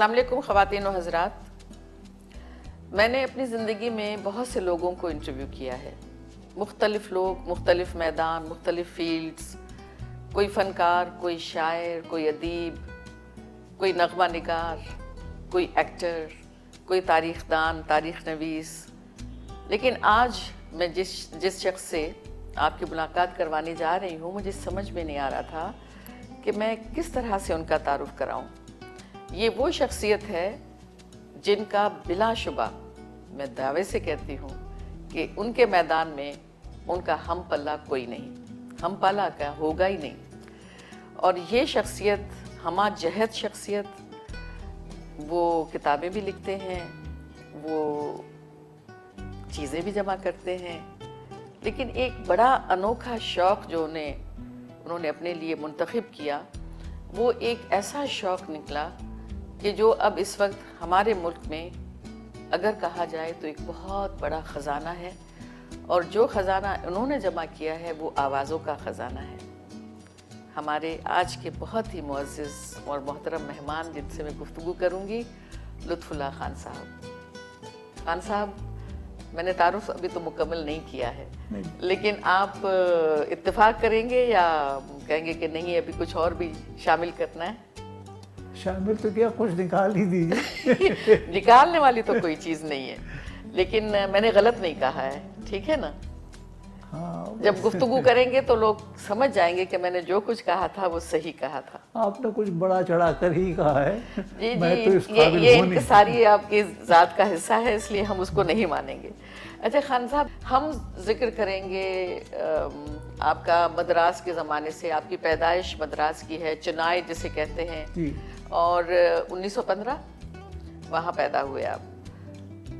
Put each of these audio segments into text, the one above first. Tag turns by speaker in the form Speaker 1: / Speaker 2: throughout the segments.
Speaker 1: السلام علیکم خواتین و حضرات. میں نے اپنی زندگی میں بہت سے لوگوں کو انٹرویو کیا ہے. مختلف لوگ، مختلف میدان، مختلف فیلڈز. کوئی فنکار، کوئی شاعر، کوئی ادیب، کوئی نغمہ نگار، کوئی ایکٹر، کوئی تاریخ دان، تاریخ نویس. لیکن آج میں جس شخص سے آپ کی ملاقات کروانے جا رہی ہوں، مجھے سمجھ میں نہیں آ رہا تھا کہ میں کس طرح سے ان کا تعارف کراؤں. یہ وہ شخصیت ہے جن کا بلا شبہ میں دعوے سے کہتی ہوں کہ ان کے میدان میں ان کا ہم پلہ کوئی نہیں، ہم پلہ کا ہوگا ہی نہیں. اور یہ شخصیت ہمہ جہت شخصیت، وہ کتابیں بھی لکھتے ہیں، وہ چیزیں بھی جمع کرتے ہیں، لیکن ایک بڑا انوکھا شوق جو انہوں نے اپنے لیے منتخب کیا، وہ ایک ایسا شوق نکلا کہ جو اب اس وقت ہمارے ملک میں اگر کہا جائے تو ایک بہت بڑا خزانہ ہے. اور جو خزانہ انہوں نے جمع کیا ہے وہ آوازوں کا خزانہ ہے. ہمارے آج کے بہت ہی معزز اور محترم مہمان جن سے میں گفتگو کروں گی، لطف اللہ خان صاحب. خان صاحب، میں نے تعارف ابھی تو مکمل نہیں کیا ہے، لیکن آپ اتفاق کریں گے یا کہیں گے کہ نہیں ابھی کچھ اور بھی شامل کرنا ہے؟
Speaker 2: شامل تو کیا، کچھ نکال ہی دیجیے.
Speaker 1: نکالنے والی تو کوئی چیز نہیں ہے، لیکن میں نے غلط نہیں کہا ہے، ٹھیک ہے نا؟ جب گفتگو کریں گے تو لوگ سمجھ جائیں گے کہ میں نے جو کچھ کہا تھا وہ صحیح کہا تھا.
Speaker 2: آپ نے کچھ بڑا چڑھا کر ہی کہا ہے.
Speaker 1: جی
Speaker 2: میں تو اس
Speaker 1: جی،
Speaker 2: قابل
Speaker 1: یہ
Speaker 2: ہوں نہیں.
Speaker 1: انکساری آپ کی ذات کا حصہ ہے، اس لیے ہم اس کو نہیں مانیں گے. اچھا خان صاحب، ہم ذکر کریں گے آپ کا مدراس کے زمانے سے. آپ کی پیدائش مدراس کی ہے، چنائی جسے کہتے ہیں، اور 1915 وہاں پیدا ہوئے آپ.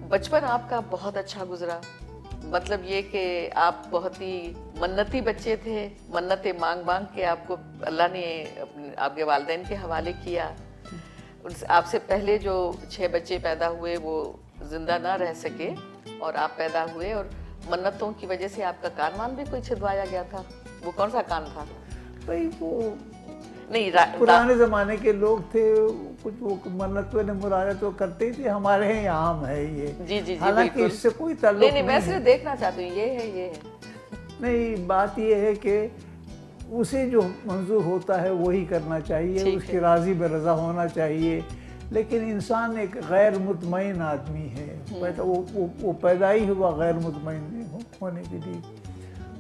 Speaker 1: بچپن آپ کا بہت اچھا گزرا، مطلب یہ کہ آپ بہت ہی منتی بچے تھے. منتیں مانگ مانگ کے آپ کو اللہ نے آپ کے والدین کے حوالے کیا. آپ سے پہلے جو 6 بچے پیدا ہوئے وہ زندہ نہ رہ سکے اور آپ پیدا ہوئے، اور منتوں کی وجہ سے آپ کا کان وان بھی کوئی چھدوایا گیا تھا. وہ کون سا کان تھا؟
Speaker 2: بھائی وہ
Speaker 1: نہیں،
Speaker 2: پرانے زمانے کے لوگ تھے، کچھ وہ منت نے مراد تو کرتے تھے. ہمارے ہیں عام ہے یہ.
Speaker 1: جی جی،
Speaker 2: حالانکہ اس سے کوئی تعلق
Speaker 1: نہیں. میں صرف دیکھنا چاہتی ہوں، یہ ہے.
Speaker 2: نہیں، بات یہ ہے کہ اسے جو منظور ہوتا ہے وہی کرنا چاہیے، اس کی راضی برضا ہونا چاہیے. لیکن انسان ایک غیر مطمئن آدمی ہے، وہ پیدا ہی ہوا غیر مطمئن ہونے کے لیے.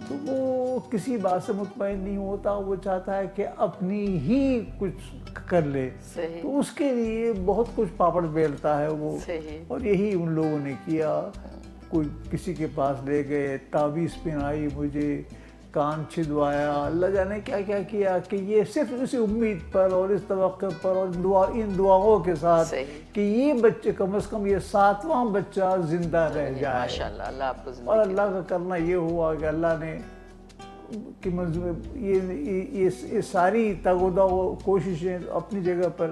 Speaker 2: تو وہ کسی بات سے مطمئن نہیں ہوتا، وہ چاہتا ہے کہ اپنی ہی کچھ کر لے. تو اس کے لیے بہت کچھ پاپڑ بیلتا ہے وہ. اور یہی ان لوگوں نے کیا. کوئی کسی کے پاس لے گئے، تعویذ پہنائی مجھے، کان چھدوایا، اللہ جانے کیا کیا کیا، کہ یہ صرف اسی امید پر اور اس توقع پر اور ان دعاؤں کے ساتھ کہ یہ بچے کم از کم یہ 7واں بچہ زندہ رہ جائے.
Speaker 1: ماشاءاللہ، اللہ آپ کو زندگی.
Speaker 2: اور اللہ کا کرنا یہ ہوا کہ اللہ نے کہ منظور یہ ساری تگودا کوششیں اپنی جگہ پر،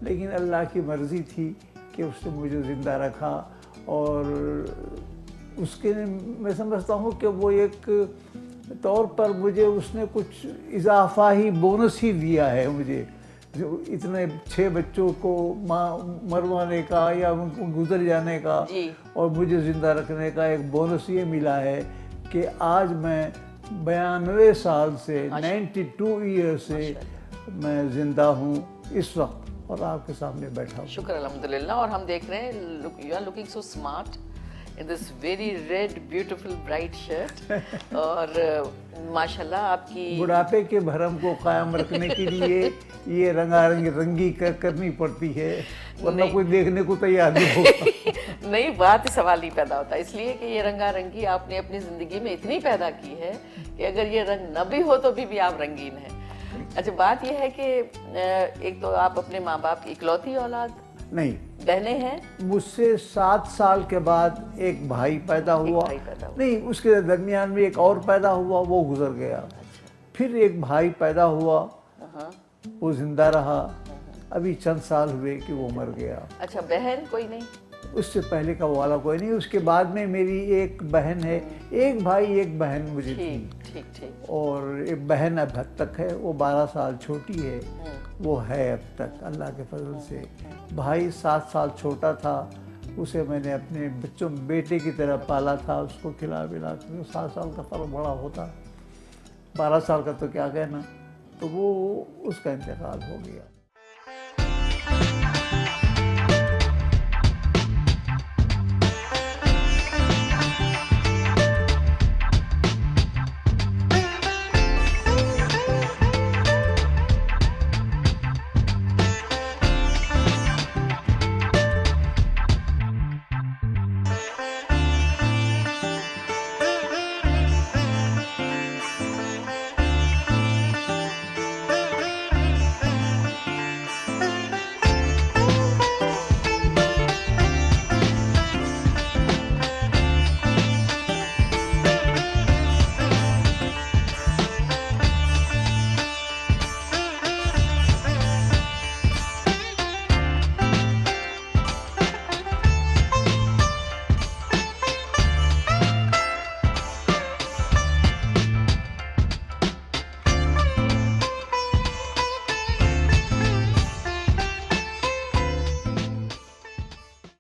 Speaker 2: لیکن اللہ کی مرضی تھی کہ اس نے مجھے زندہ رکھا. اور اس کے میں سمجھتا ہوں کہ وہ ایک طور پر مجھے اس نے کچھ اضافہ ہی بونس ہی دیا ہے مجھے. اتنے 6 بچوں کو مروانے کا یا ان کو گزر جانے کا اور مجھے زندہ رکھنے کا ایک بونس یہ ملا ہے کہ آج میں 92 سال سے 92 ایئر سے میں زندہ ہوں اس وقت اور آپ کے سامنے بیٹھا ہوں.
Speaker 1: شکر الحمدللہ. اور ہم دیکھ رہے ہیں you are looking so smart in this very red beautiful bright shirt. اور ماشاءاللہ آپ کی
Speaker 2: بڑھاپے کے بھرم کو قائم رکھنے کے لیے یہ رنگی کرنی پڑتی ہے، ورنہ کوئی دیکھنے کو تیار نہیں ہوتا.
Speaker 1: نہیں، بات ہی سوال نہیں پیدا ہوتا، اس لیے کہ یہ رنگا رنگی آپ نے اپنی زندگی میں اتنی پیدا کی ہے کہ اگر یہ رنگ نہ بھی ہو تو بھی آپ رنگین ہیں. اچھا، بات یہ ہے کہ ایک تو آپ اپنے ماں باپ کی اکلوتی اولاد؟
Speaker 2: نہیں،
Speaker 1: بہنیں ہیں.
Speaker 2: مجھ سے 7 سال کے بعد ایک بھائی پیدا ہوا. نہیں، اس کے درمیان میں ایک اور پیدا ہوا، وہ گزر گیا. پھر ایک بھائی پیدا ہوا، وہ زندہ رہا. ابھی چند سال ہوئے کہ وہ مر گیا.
Speaker 1: اچھا، بہن کوئی نہیں؟
Speaker 2: اس سے پہلے کا والا کوئی نہیں. اس کے بعد میں میری ایک بہن ہے، ایک بھائی ایک بہن مجھے تھی.
Speaker 1: ٹھیک ٹھیک.
Speaker 2: اور ایک بہن اب حد تک ہے، وہ 12 سال چھوٹی ہے، وہ ہے اب تک اللہ کے فضل سے. بھائی 7 سال چھوٹا تھا، اسے میں نے اپنے بچوں بیٹے کی طرح پالا تھا، اس کو کھلا پلا کے. 7 سال کا فرق بڑا ہوتا، 12 سال کا تو کیا کہنا. تو وہ اس کا انتقال ہو گیا.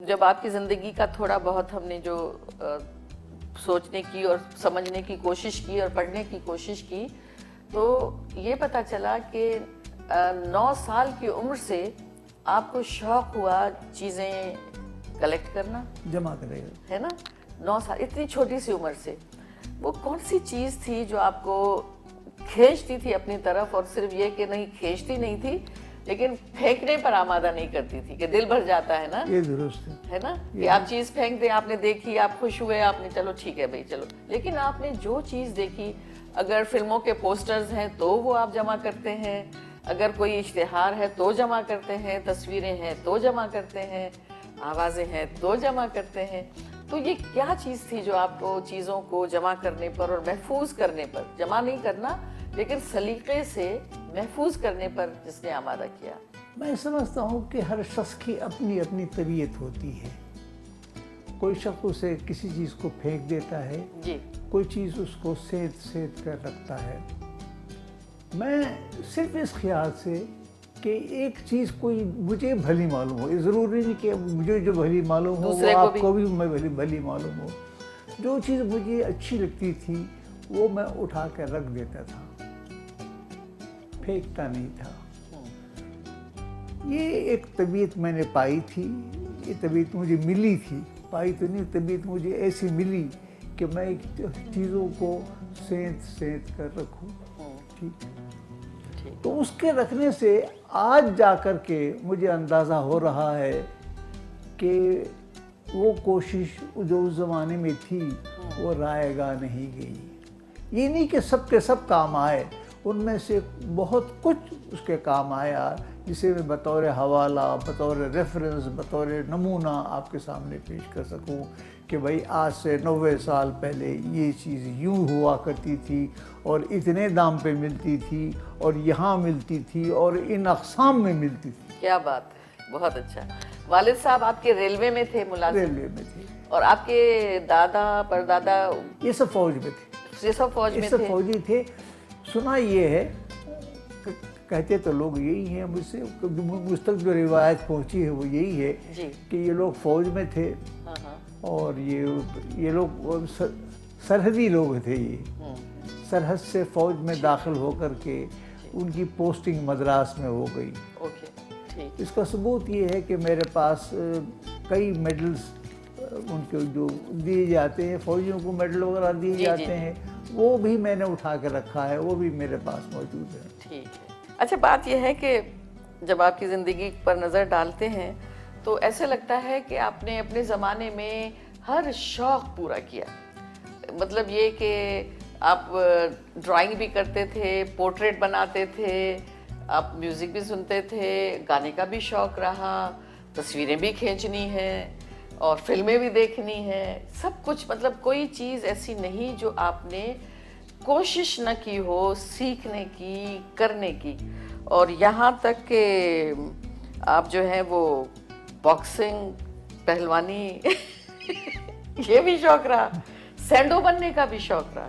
Speaker 1: جب آپ کی زندگی کا تھوڑا بہت ہم نے جو سوچنے کی اور سمجھنے کی کوشش کی اور پڑھنے کی کوشش کی، تو یہ پتہ چلا کہ 9 سال کی عمر سے آپ کو شوق ہوا چیزیں کلیکٹ کرنا،
Speaker 2: جمع کرے گا،
Speaker 1: ہے نا. 9 سال اتنی چھوٹی سی عمر سے وہ کون سی چیز تھی جو آپ کو کھینچتی تھی اپنی طرف، اور صرف یہ کہ نہیں کھینچتی نہیں تھی لیکن پھینکنے پر آمادہ نہیں کرتی تھی کہ دل بھر جاتا ہے نا.
Speaker 2: یہ درست
Speaker 1: ہے نا کہ آپ چیز پھینک دیں، آپ نے دیکھی، آپ خوش ہوئے، آپ نے چلو ٹھیک ہے بھائی چلو، لیکن آپ نے جو چیز دیکھی، اگر فلموں کے پوسٹرز ہیں تو وہ آپ جمع کرتے ہیں، اگر کوئی اشتہار ہے تو جمع کرتے ہیں، تصویریں ہیں تو جمع کرتے ہیں، آوازیں ہیں تو جمع کرتے ہیں. تو یہ کیا چیز تھی جو آپ کو چیزوں کو جمع کرنے پر اور محفوظ کرنے پر، جمع نہیں کرنا لیکن سلیقے سے محفوظ کرنے پر جس نے آمادہ کیا؟
Speaker 2: میں سمجھتا ہوں کہ ہر شخص کی اپنی اپنی طبیعت ہوتی ہے. کوئی شخص اسے کسی چیز کو پھینک دیتا ہے،
Speaker 1: جی،
Speaker 2: کوئی چیز اس کو سیت کر رکھتا ہے. میں صرف اس خیال سے کہ ایک چیز کوئی مجھے بھلی معلوم ہو، یہ ضروری نہیں کہ مجھے جو بھلی معلوم ہو وہ آپ کو بھی بھلی معلوم ہو. جو چیز مجھے اچھی لگتی تھی وہ میں اٹھا کر رکھ دیتا تھا، پھینکتا نہیں تھا. یہ ایک طبیعت میں نے پائی تھی، یہ طبیعت مجھے ملی تھی، پائی تو نہیں، طبیعت مجھے ایسی ملی کہ میں چیزوں کو سینت کر رکھوں. ٹھیک ہے. تو اس کے رکھنے سے آج جا کر کے مجھے اندازہ ہو رہا ہے کہ وہ کوشش جو اس زمانے میں تھی وہ رائے گاہ نہیں گئی. یہ نہیں کہ سب کے سب کام آئے، ان میں سے بہت کچھ اس کے کام آیا جسے میں بطور حوالہ، بطور ریفرنس، بطور نمونہ آپ کے سامنے پیش کر سکوں کہ بھائی آج سے 90 سال پہلے یہ چیز یوں ہوا کرتی تھی اور اتنے دام پہ ملتی تھی اور یہاں ملتی تھی اور ان اقسام میں ملتی تھی.
Speaker 1: کیا بات ہے، بہت اچھا. والد صاحب آپ کے ریلوے میں تھے ملازم؟
Speaker 2: ریلوے میں تھے.
Speaker 1: اور آپ کے دادا پردادا؟
Speaker 2: یہ سب فوج میں تھے.
Speaker 1: یہ سب فوج میں تھے؟
Speaker 2: فوجی تھے. سنا یہ ہے، کہتے تو لوگ یہی ہیں، مجھ تک جو روایت پہنچی ہے وہ یہی ہے کہ یہ لوگ فوج میں تھے اور یہ لوگ سرحدی لوگ تھے. یہ سرحد سے فوج میں داخل ہو کر کے ان کی پوسٹنگ مدراس میں ہو گئی. اس کا ثبوت یہ ہے کہ میرے پاس کئی میڈلز ان کے جو دیے جاتے ہیں، فوجیوں کو میڈل وغیرہ دیے جاتے ہیں، وہ بھی میں نے اٹھا کے رکھا ہے، وہ بھی میرے پاس موجود ہے.
Speaker 1: ٹھیک ہے. اچھا، بات یہ ہے کہ جب آپ کی زندگی پر نظر ڈالتے ہیں تو ایسے لگتا ہے کہ آپ نے اپنے زمانے میں ہر شوق پورا کیا. مطلب یہ کہ آپ ڈرائنگ بھی کرتے تھے، پورٹریٹ بناتے تھے، آپ میوزک بھی سنتے تھے، گانے کا بھی شوق رہا، تصویریں بھی کھینچنی ہیں اور فلمیں بھی دیکھنی ہیں، سب کچھ. مطلب کوئی چیز ایسی نہیں جو آپ نے کوشش نہ کی ہو سیکھنے کی، کرنے کی. اور یہاں تک کہ آپ جو ہیں وہ باکسنگ، پہلوانی یہ بھی شوق رہا، سینڈو بننے کا بھی شوق رہا.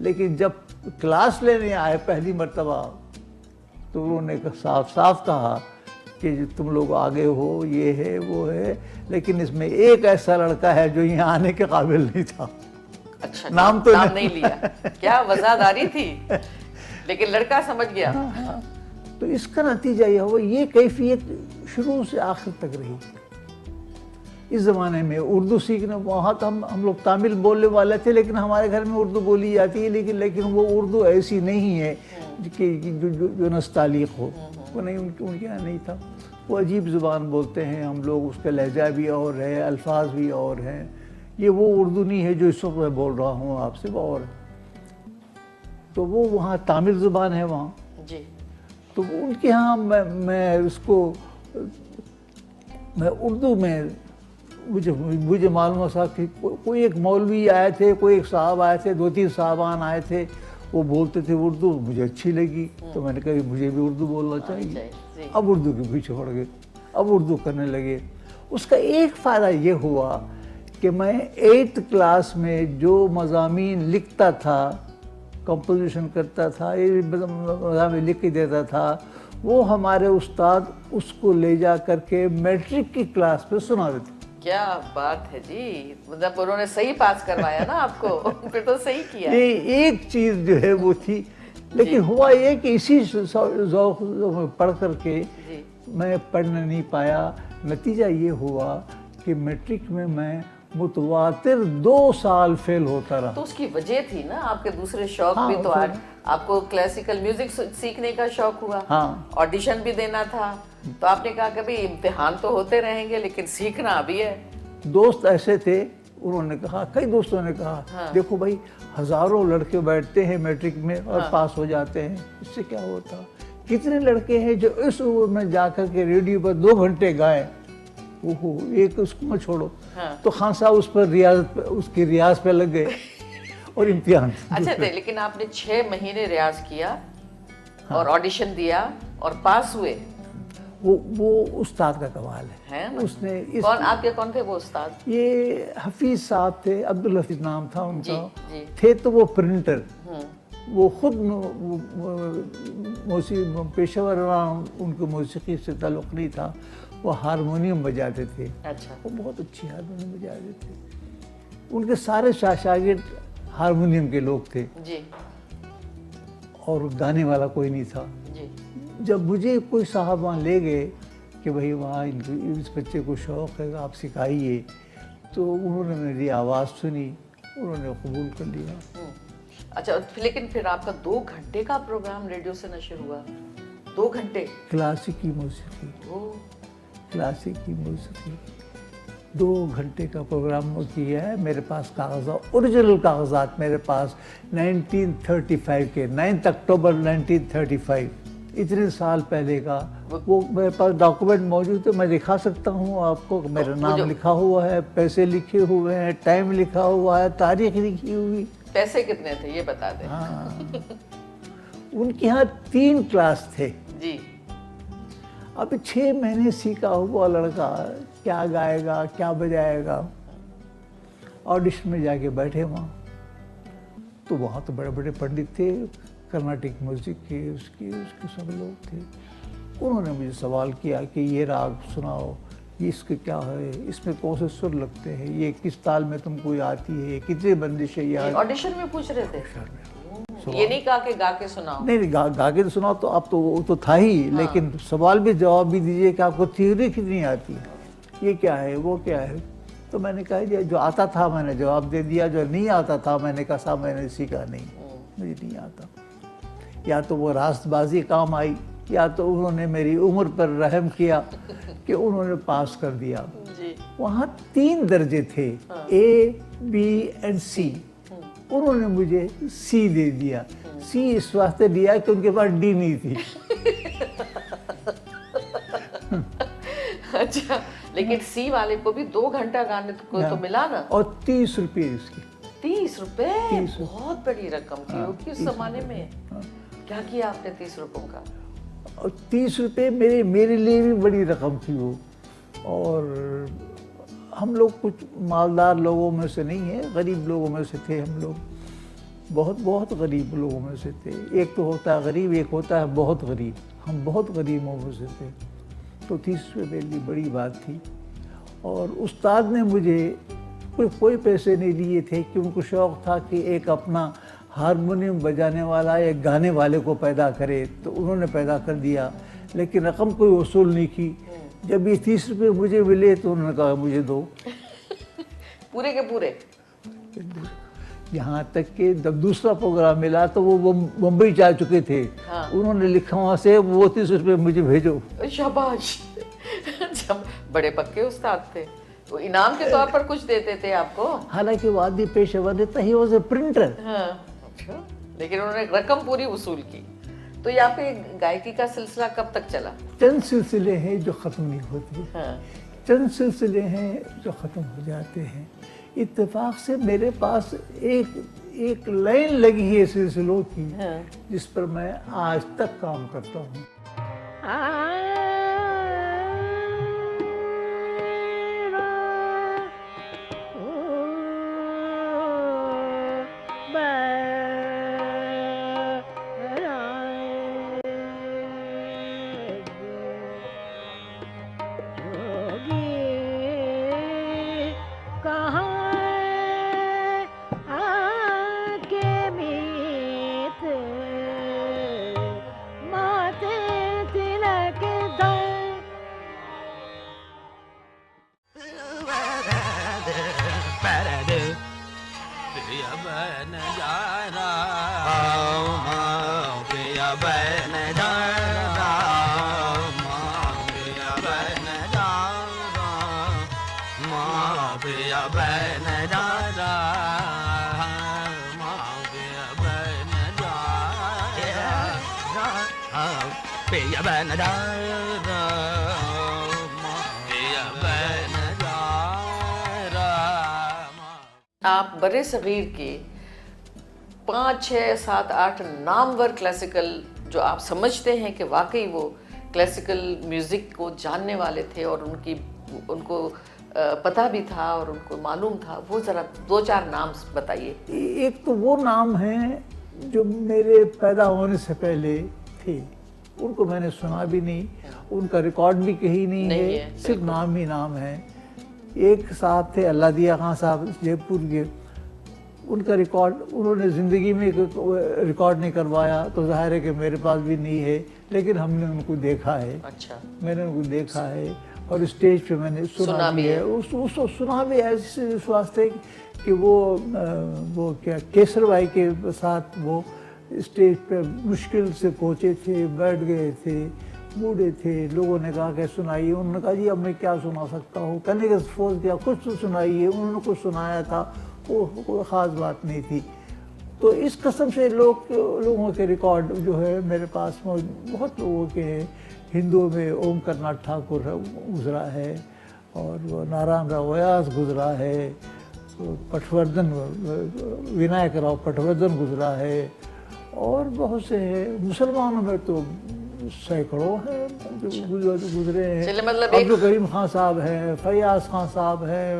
Speaker 2: لیکن جب کلاس لینے آئے پہلی مرتبہ تو انہوں نے صاف صاف کہا کہ تم لوگ آگے ہو، یہ ہے وہ ہے، لیکن اس میں ایک ایسا لڑکا ہے جو یہاں آنے کے قابل نہیں تھا.
Speaker 1: اچھا
Speaker 2: نام تو
Speaker 1: نہیں لیا. کیا وزاداری تھی، لیکن لڑکا سمجھ گیا.
Speaker 2: تو اس کا نتیجہ یہ ہوا، یہ کیفیت شروع سے آخر تک رہی. اس زمانے میں اردو سیکھنے، وہاں تو ہم لوگ تامل بولنے والے تھے، لیکن ہمارے گھر میں اردو بولی جاتی ہے، لیکن وہ اردو ایسی نہیں ہے کہ جو نستعلیق ہو. وہ نہیں، ان کے یہاں نہیں تھا. وہ عجیب زبان بولتے ہیں ہم لوگ، اس کا لہجہ بھی اور ہے، الفاظ بھی اور ہیں. یہ وہ اردو نہیں ہے جو اس وقت میں بول رہا ہوں آپ سے، وہ اور. تو وہ وہاں تامل زبان ہے وہاں.
Speaker 1: جی.
Speaker 2: تو ان کے ہاں میں اردو میں مجھے معلوم تھا کہ کوئی ایک مولوی آئے تھے، کوئی ایک صاحب آئے تھے، 2-3 صاحبان آئے تھے، وہ بولتے تھے اردو، مجھے اچھی لگی. تو میں نے کہا مجھے بھی اردو بولنا چاہیے. اب اردو کے پیچھے پڑ گئے، اب اردو کرنے لگے. اس کا ایک فائدہ یہ ہوا کہ میں 8th کلاس میں جو مضامین لکھتا تھا، کمپوزیشن کرتا تھا، یہ مضامین لکھ کے دیتا تھا، وہ ہمارے استاد اس کو لے جا کر کے میٹرک کی کلاس پہ سنا دیتے.
Speaker 1: کیا بات ہے جی، مطلب انہوں نے صحیح پاس کروایا نا آپ کو. پھر تو صحیح کیا.
Speaker 2: یہ ایک چیز جو ہے وہ تھی. لیکن ہوا یہ کہ اسی ذوق میں پڑھ کر کے میں پڑھنا نہیں پایا. نتیجہ یہ ہوا کہ میٹرک میں متواتر 2 سال فیل ہوتا رہا.
Speaker 1: تو اس کی وجہ تھی نا آپ کے دوسرے شوق بھی. تو آج آپ کو کلاسیکل میوزک سیکھنے کا شوق ہوا، آڈیشن بھی دینا تھا، تو آپ نے کہا کہ بھئی امتحان تو ہوتے رہیں گے لیکن سیکھنا ابھی ہے.
Speaker 2: دوست ایسے تھے، انہوں نے کہا، کئی دوستوں نے کہا دیکھو بھائی ہزاروں لڑکے بیٹھتے ہیں میٹرک میں اور پاس ہو جاتے ہیں، اس سے کیا ہوتا؟ کتنے لڑکے ہیں جو اس عمر میں جا کر کے ریڈیو پر 2 گھنٹے گائیں. اوہو، ایک اس کو میں چھوڑو. تو خان صاحب اس پر اس کی ریاض پہ لگ گئے اور امتحان.
Speaker 1: اچھا تھے، لیکن آپ نے 6 مہینے ریاض کیا اور آڈیشن دیا اور پاس ہوئے.
Speaker 2: وہ استاد کا کمال ہے. اس نے
Speaker 1: آپ کے کون تھے وہ استاد؟
Speaker 2: یہ حفیظ صاحب تھے، عبدالحفیظ نام تھا ان کا. تھے تو وہ پرنٹر، وہ خود موسیقی پیشہ ورانہ، ان کو موسیقی سے تعلق نہیں تھا. وہ ہارمونیم بجاتے تھے.
Speaker 1: اچھا.
Speaker 2: وہ بہت اچھی ہارمونیم بجاتے تھے. ان کے سارے شاگرد ہارمونیم کے لوگ تھے.
Speaker 1: جی.
Speaker 2: اور گانے والا کوئی نہیں تھا.
Speaker 1: جی. جب
Speaker 2: مجھے کوئی صاحب وہاں لے گئے کہ بھائی وہاں اس بچے کو شوق ہے آپ سکھائیے، تو انہوں نے میری آواز سنی، انہوں نے قبول کر لیا.
Speaker 1: اچھا، لیکن پھر آپ کا 2 گھنٹے کا پروگرام ریڈیو سے نشر ہوا. 2 گھنٹے
Speaker 2: کلاسیکی موسیقی. کلاسیکی موسیقی 2 گھنٹے کا پروگرام کیا ہے. میرے پاس کاغذات، اوریجنل کاغذات میرے پاس 1935 کے، 9 اکتوبر 1935، اتنے سال پہلے کا. وہ میرے پاس ڈاکومنٹ موجود ہے، میں دکھا سکتا ہوں آپ کو. میرا نام لکھا ہوا ہے، پیسے لکھے ہوئے ہیں، ٹائم لکھا ہوا ہے، تاریخ لکھی ہوئی.
Speaker 1: پیسے کتنے تھے یہ بتا دیں.
Speaker 2: ان کے یہاں 3 کلاس تھے.
Speaker 1: جی.
Speaker 2: اب 6 مہینے سیکھا ہوا لڑکا کیا گائے گا، کیا بجائے گا. آڈیشن میں جا کے بیٹھے وہاں، تو وہاں تو بڑے بڑے پنڈت تھے کرناٹک میوزک کے، اس کے سب لوگ تھے. انہوں نے مجھے سوال کیا کہ یہ راگ سناؤ، یہ اس کے کیا ہے، اس میں کون سے سر لگتے ہیں، یہ کس تال میں تم کو آتی ہے، کتنے بندشیں یاد.
Speaker 1: آڈیشن میں پوچھ رہے تھے؟ یہ نہیں کہا کہ گا کے سناؤ؟
Speaker 2: نہیں، گا کے سناؤ تو اب تو وہ تو تھا ہی، لیکن سوال بھی جواب بھی دیجیے کہ آپ کو تھیوری کتنی آتی ہے، یہ کیا ہے، وہ کیا ہے. تو میں نے کہا جو آتا تھا میں نے جواب دے دیا، جو نہیں آتا تھا میں نے کہا صاحب میں نے سیکھا نہیں، مجھے نہیں آتا. یا تو وہ راست بازی کام آئی، یا تو انہوں نے میری عمر پر رحم کیا کہ انہوں نے پاس کر دیا. وہاں 3 درجے تھے، اے، بی اینڈ سی. انہوں نے مجھے سی دے دیا. سی اس واسطے دیا کہ ان کے پاس ڈی نہیں تھی.
Speaker 1: اچھا، لیکن سی والے کو بھی 2 گھنٹہ گانے کو تو ملا نا.
Speaker 2: اور 30 روپے اس کی.
Speaker 1: 30 روپے بہت بڑی رقم تھی وہ اس زمانے میں. کیا کیا آپ نے 30 روپوں کا؟
Speaker 2: اور 30 روپے میرے لیے بھی بڑی رقم تھی وہ. اور ہم لوگ کچھ مالدار لوگوں میں سے نہیں ہیں، غریب لوگوں میں سے تھے ہم لوگ. بہت بہت غریب لوگوں میں سے تھے. ایک تو ہوتا ہے غریب, ایک ہوتا ہے بہت غریب. ہم بہت غریبوں میں سے تھے. تو 30 روپے میرے لیے بڑی بات تھی. اور استاد نے مجھے کوئی پیسے نہیں دیے تھے کہ ان کو شوق تھا کہ ایک اپنا ہارمونیم بجانے والا ایک گانے والے کو پیدا کرے, تو انہوں نے پیدا کر دیا, لیکن رقم کوئی وصول نہیں کی. جب یہ 30 روپے مجھے ملے تو انہوں نے کہا مجھے دو.
Speaker 1: پورے کے پورے.
Speaker 2: یہاں تک کہ جب دوسرا پروگرام ملا تو وہ بمبئی جا چکے تھے. انہوں نے لکھا وہاں سے وہ 30 روپے مجھے بھیجو.
Speaker 1: شاباش. بڑے پکے استاد تھے. وہ انعام کے طور پر کچھ دیتے تھے آپ کو؟
Speaker 2: حالانکہ وہ آدمی پیشہ ور تھا, ہی واز اے پرنٹر.
Speaker 1: اچھا, لیکن انہوں نے رقم پوری وصول کی. تو یہ آپ کے گائکی کا سلسلہ کب تک چلا؟
Speaker 2: چند سلسلے ہیں جو ختم نہیں ہوتے, چند سلسلے ہیں جو ختم ہو جاتے ہیں. اتفاق سے میرے پاس ایک لائن لگی ہے سلسلوں کی جس پر میں آج تک کام کرتا ہوں.
Speaker 1: آپ برِ صغیر کے 5, 6, 7, 8 نامور کلاسیکل جو آپ سمجھتے ہیں کہ واقعی وہ کلاسیکل میوزک کو جاننے والے تھے اور ان کو پتہ بھی تھا اور ان کو معلوم تھا, وہ ذرا 2-4 نام بتائیے.
Speaker 2: ایک تو وہ نام ہیں جو میرے پیدا ہونے سے پہلے تھے, ان کو میں نے سنا بھی نہیں, ان کا ریکارڈ بھی کہیں نہیں ہے, صرف نام ہی نام ہے. ایک صاحب تھے اللہ دیا خان صاحب جے پور کے, ان کا ریکارڈ انہوں نے زندگی میں ریکارڈ نہیں کروایا, تو ظاہر ہے کہ میرے پاس بھی نہیں ہے, لیکن ہم نے ان کو دیکھا ہے.
Speaker 1: اچھا, میں
Speaker 2: نے ان کو دیکھا ہے اور اسٹیج پہ میں نے سنا بھی ہے. اس کو سنا بھی ہے اس واسطے کہ وہ کیا کیسر بھائی کے ساتھ وہ اسٹیج پہ مشکل سے پہنچے تھے, بیٹھ گئے تھے, بوڑھے تھے. لوگوں نے کہا کہ سنائیے. انہوں نے کہا جی اب میں کیا سنا سکتا ہوں, کہنے کا فوز کیا, کچھ تو سنائیے. انہوں نے کچھ سنایا تھا, وہ کوئی خاص بات نہیں تھی. تو اس قسم سے لوگوں کے ریکارڈ جو ہے میرے پاس بہت لوگوں کے ہیں. ہندوؤں میں اوم کرناٹھ ٹھاکر گزرا ہے, اور وہ نارائن راؤ ویاس گزرا ہے, پٹھوردھن ونائک راؤ پٹھوردھن گزرا ہے, اور بہت سے ہیں. مسلمانوں میں تو سینکڑوں ہیں جو گزرے ہیں. عبدالکریم خان صاحب ہیں, فیاض خان صاحب ہیں,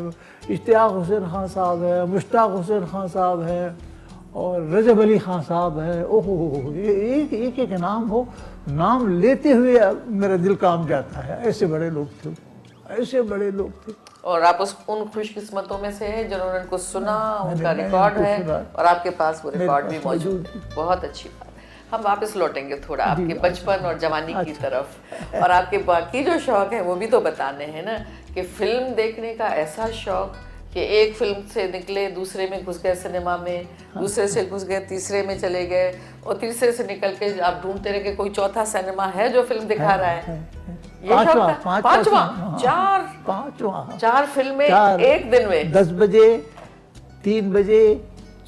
Speaker 2: اشتیاق حسین خان صاحب ہیں, مشتاق حسین خان صاحب ہیں, اور رجب علی خان صاحب ہیں. اوہ ایک نام ہو, نام لیتے ہوئے میرا دل کام جاتا ہے. ایسے بڑے لوگ تھے, ایسے بڑے لوگ تھے.
Speaker 1: اور آپ ان خوش قسمتوں میں سے ہیں جنہوں نے ان کو سنا, ان کا ریکارڈ ہے, اور آپ کے پاس وہ ریکارڈ بھی موجود ہے. بہت اچھی بات. ہم واپس لوٹیں گے تھوڑا آپ کے بچپن اور جوانی کی طرف, اور آپ کے باقی جو شوق ہیں وہ بھی تو بتانے ہیں نا, کہ فلم دیکھنے کا ایسا شوق کہ ایک فلم سے نکلے دوسرے میں گھس گئے سنیما میں, دوسرے سے گھس گئے تیسرے میں چلے گئے, اور تیسرے سے نکل کے آپ ڈھونڈتے رہے کہ کوئی چوتھا سنیما ہے جو فلم دکھا رہا ہے. چار فلمیں ایک دن میں,
Speaker 2: 10 بجے, 3 بجے,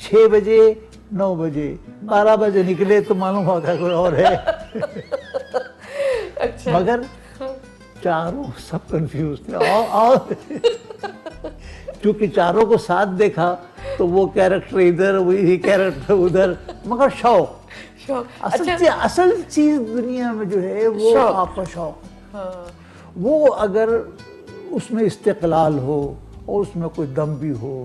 Speaker 2: 6 بجے, 9 بجے, 12 بجے نکلے تو معلوم ہوتا کوئی اور ہے. مگر چاروں سب کنفیوز تھے, چونکہ چاروں کو ساتھ دیکھا تو وہ کیریکٹر ادھر, وہی کیریکٹر ادھر, مگر شوق. اصل چیز دنیا میں جو ہے وہ آپ کا شوق. وہ اگر اس میں استقلال ہو اور اس میں کوئی دم بھی ہو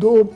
Speaker 2: 2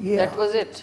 Speaker 1: That was it?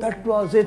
Speaker 2: That was it।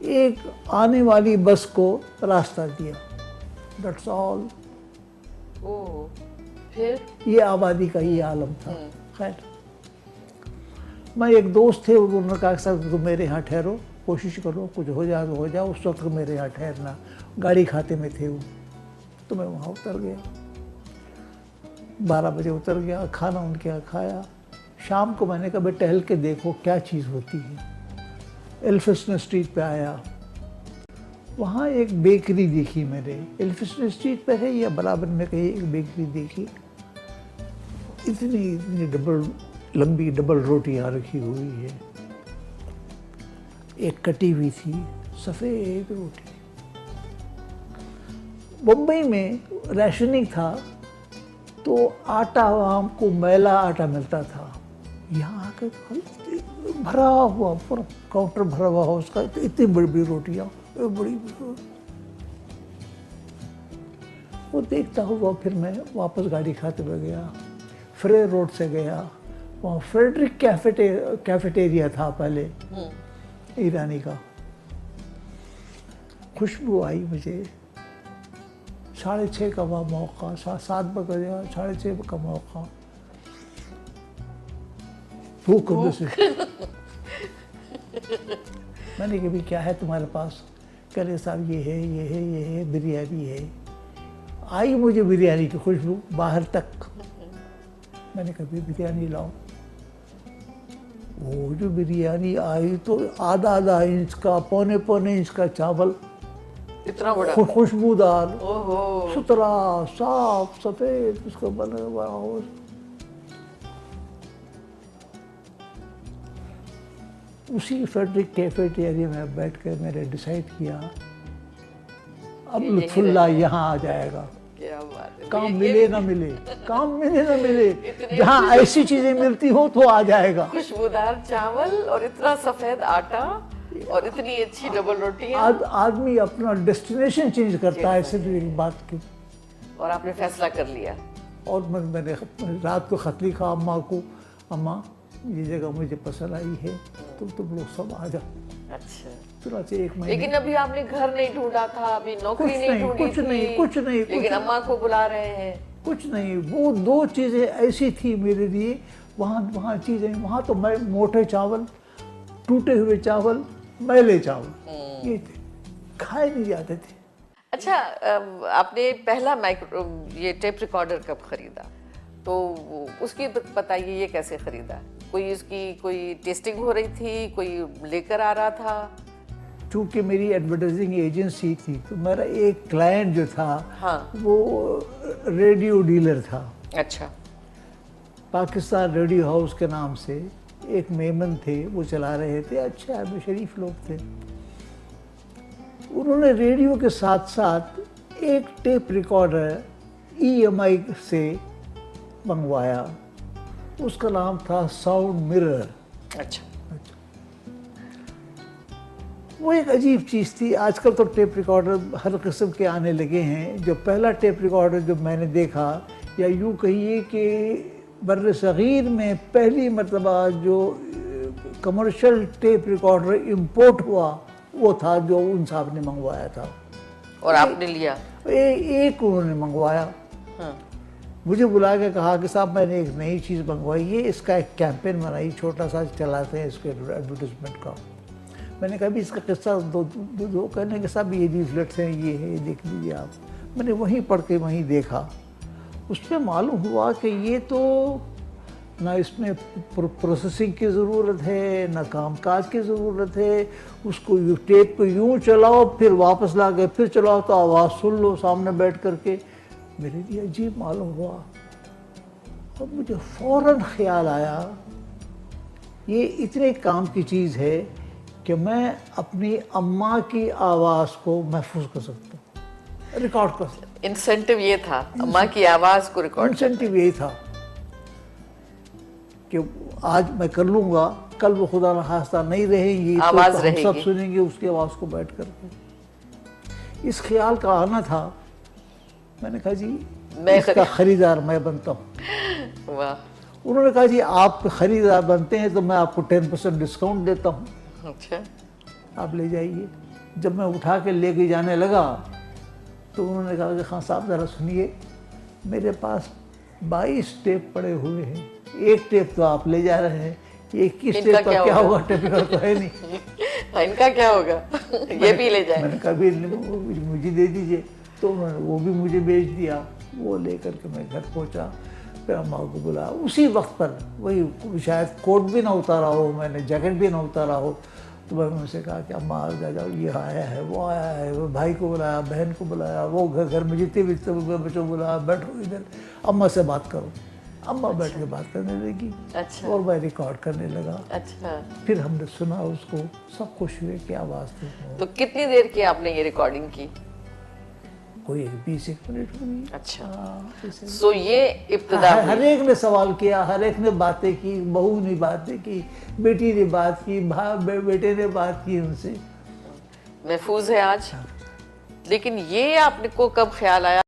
Speaker 2: ایک آنے والی بس کو راستہ دیا، دیٹس آل.
Speaker 1: او پھر
Speaker 2: یہ آبادی کا یہ عالم تھا. خیر میں ایک دوست تھے، انہوں نے کہا کہ صاحب تم میرے یہاں ٹھہرو، کوشش کرو کچھ ہو جائے تو ہو جائے. اس وقت میرے یہاں ٹھہرنا، گاڑی کھاتے میں تھے وہ، تو میں وہاں اتر گیا. 12 بجے اتر گیا، کھانا ان کے یہاں کھایا. شام کو میں نے کہا بھائی ٹہل کے دیکھو کیا چیز ہوتی ہے. ایلفسٹن اسٹریٹ پہ آیا، وہاں ایک بیکری دیکھی میں نے. ایلفسٹن اسٹریٹ پہ ہے یا برابر میں کہیں ایک بیکری دیکھی، اتنی لمبی ڈبل روٹیاں رکھی ہوئی ہے، ایک کٹی ہوئی تھی سفید روٹی. بمبئی میں ریشننگ تھا تو آٹا ہم کو میلا آٹا ملتا تھا. یہاں آ کے بھرا ہوا پورا کاؤنٹر بھرا ہوا ہو اس کا، اتنی بڑی بڑی روٹیاں، بڑی وہ دیکھتا ہوا. پھر میں واپس گاڑی کھاتے ہوئے گیا، فرے روڈ سے گیا، وہاں فریڈرک کیفیٹیریا تھا پہلے ایرانی کا. خوشبو آئی مجھے. 6:30 کا موقع، 7 بجے 6:30 کا موقع. بھوک اندر سے. میں نے کہا بھی کیا ہے تمہارے پاس؟ کہہ رہے صاحب یہ ہے یہ ہے یہ ہے، بریانی ہے. آئی مجھے بریانی کی خوشبو باہر تک. میں نے کہا بھی بریانی لاؤ. وہ جو بریانی آئی تو آدھا انچ کا، پونے انچ کا چاول،
Speaker 1: اتنا بڑا،
Speaker 2: خوشبودار،
Speaker 1: اوہو،
Speaker 2: ستھرا، صاف سفید اس کا بنا ہوا ہو. اسی فریڈرک کیفیٹیریا میں بیٹھ کے میں نے ڈیسائیڈ کیا اب لطف اللہ یہاں آ جائے گا.
Speaker 1: کیا بات ہے.
Speaker 2: کام ملے نہ ملے، کام ملے نہ ملے، جہاں ایسی چیزیں ملتی ہو تو آ جائے گا.
Speaker 1: خوشبودار چاول اور اتنا سفید آٹا اور اتنی اچھی ڈبل روٹیاں.
Speaker 2: آدمی اپنا ڈیسٹینیشن چینج کرتا ہے صرف ایک بات کی.
Speaker 1: اور آپ نے فیصلہ کر لیا.
Speaker 2: اور میں نے رات کو خط لکھا اماں کو، اماں یہ جگہ مجھے پسند آئی ہے، تم لوگ سب آ جاؤ.
Speaker 1: اچھا،
Speaker 2: چنانچہ ایک مہینے.
Speaker 1: لیکن ابھی آپ نے گھر نہیں ڈھونڈا تھا، ابھی نوکری نہیں ڈھونڈی تھی.
Speaker 2: کچھ نہیں،
Speaker 1: لیکن اماں کو بلا رہے ہیں.
Speaker 2: کچھ نہیں. وہ 2 چیزیں ایسی تھی میرے لیے. وہاں چیزیں، وہاں تو میں موٹے چاول، ٹوٹے ہوئے چاول، میلے چاول یہ تھے، کھائے نہیں جاتے تھے.
Speaker 1: اچھا، آپ نے پہلا یہ ٹیپ ریکارڈر کب خریدا؟ تو اس کی بتائیے، یہ کیسے خریدا؟ کوئی اس کی کوئی ٹیسٹنگ ہو رہی تھی، کوئی لے کر آ رہا تھا؟
Speaker 2: چونکہ میری ایڈورٹائزنگ ایجنسی تھی تو میرا ایک کلائنٹ جو تھا وہ ریڈیو ڈیلر تھا.
Speaker 1: اچھا.
Speaker 2: پاکستان ریڈیو ہاؤس کے نام سے ایک میمن تھے، وہ چلا رہے تھے، اچھے آدمی شریف لوگ تھے. انہوں نے ریڈیو کے ساتھ ساتھ ایک ٹیپ ریکارڈر EMI سے منگوایا. اس کا نام تھا ساؤنڈ مرر.
Speaker 1: اچھا.
Speaker 2: وہ ایک عجیب چیز تھی. آج کل تو ٹیپ ریکارڈر ہر قسم کے آنے لگے ہیں. جو پہلا ٹیپ ریکارڈر جو میں نے دیکھا، یا یوں کہیے کہ بر صغیر میں پہلی مرتبہ جو کمرشل ٹیپ ریکارڈر امپورٹ ہوا، وہ تھا جو ان صاحب نے منگوایا تھا.
Speaker 1: اور آپ نے لیا؟
Speaker 2: ایک انہوں نے منگوایا. مجھے بلا کے کہا کہ صاحب میں نے ایک نئی چیز منگوائی ہے، اس کا ایک کیمپین بنائی، چھوٹا سا چلاتے ہیں اس کے ایڈورٹیزمنٹ کا. میں نے کہا بھی اس کا قصہ دو کہنے کہ صاحب یہ لیفلیٹس ہیں، یہ ہے، دیکھ لیجیے آپ. میں نے وہیں پڑھ کے وہیں دیکھا. اس میں معلوم ہوا کہ یہ تو نہ اس میں پروسیسنگ کی ضرورت ہے، نہ کام کاج کی ضرورت ہے. اس کو ٹیپ کو یوں چلاؤ، پھر واپس لا کے پھر چلاؤ تو آواز سن لو سامنے بیٹھ کر کے. میرے لیے عجیب معلوم ہوا. اور مجھے فوراً خیال آیا یہ اتنے کام کی چیز ہے کہ میں اپنی اماں کی آواز کو محفوظ کر سکتا ہوں، ریکارڈ کر سکتا ہوں.
Speaker 1: انسینٹیو یہ تھا اماں کی آواز کو ریکارڈ.
Speaker 2: انسینٹیو یہی تھا کہ آج میں کر لوں گا، کل وہ خدا نخواستہ نہیں رہیں گی،
Speaker 1: آواز
Speaker 2: تو
Speaker 1: رہے
Speaker 2: ہم
Speaker 1: گی،
Speaker 2: سب سنیں گے اس کی آواز کو بیٹھ کر کے. اس خیال کا آنا تھا. میں نے کہا جی اس کا خریدار میں بنتا ہوں.
Speaker 1: واہ.
Speaker 2: انہوں نے کہا جی آپ خریدار بنتے ہیں تو میں آپ کو 10% ڈسکاؤنٹ دیتا ہوں،
Speaker 1: اچھا.
Speaker 2: آپ لے جائیے. جب میں اٹھا کے لے کے جانے لگا تو انہوں نے کہا کہ خان صاحب ذرا سنیے، میرے پاس 22 ٹیپ پڑے ہوئے ہیں، ایک ٹیپ تو آپ لے جا رہے ہیں، 21
Speaker 1: ان کا
Speaker 2: ٹیپ کا کیا ہوگا؟ ٹیپ تو ہے نہیں،
Speaker 1: ان کا کیا ہوگا، یہ بھی لے جائیں۔
Speaker 2: میں نے کہا بھی مجھے دے دیجئے، تو انہوں نے وہ بھی مجھے بیچ دیا، وہ لے کر کے میں گھر پہنچا، پھر اماں کو بلایا اسی وقت پر، وہی شاید کوٹ بھی نہ اتارا ہو، میں نے جیکٹ بھی نہ اتارا ہو، تو میں نے ان سے کہا کہ اماں آ جاؤ، یہ آیا ہے، وہ آیا ہے، وہ بھائی کو بلایا، بہن کو بلایا، وہ گھر میں جتنے بھی بچوں کو بلایا، بیٹھو ادھر اماں سے بات کرو۔ اماں بیٹھ کے بات کرنے لگی،
Speaker 1: اچھا
Speaker 2: اور میں ریکارڈ کرنے لگا،
Speaker 1: اچھا۔
Speaker 2: پھر ہم نے سنا اس کو، سب خوش ہوئے کہ آواز تھی۔
Speaker 1: تو کتنی دیر کی آپ نے یہ ریکارڈنگ کی؟
Speaker 2: کوئی 20 منٹ ہوئی۔
Speaker 1: اچھا، سو یہ ابتدا
Speaker 2: ہر ایک نے سوال کیا، ہر ایک نے باتیں کی، بہو نے باتیں کی، بیٹی نے بات کی، بیٹے نے بات کی، ان سے
Speaker 1: محفوظ ہے آج۔ لیکن یہ آپ کو کب خیال آیا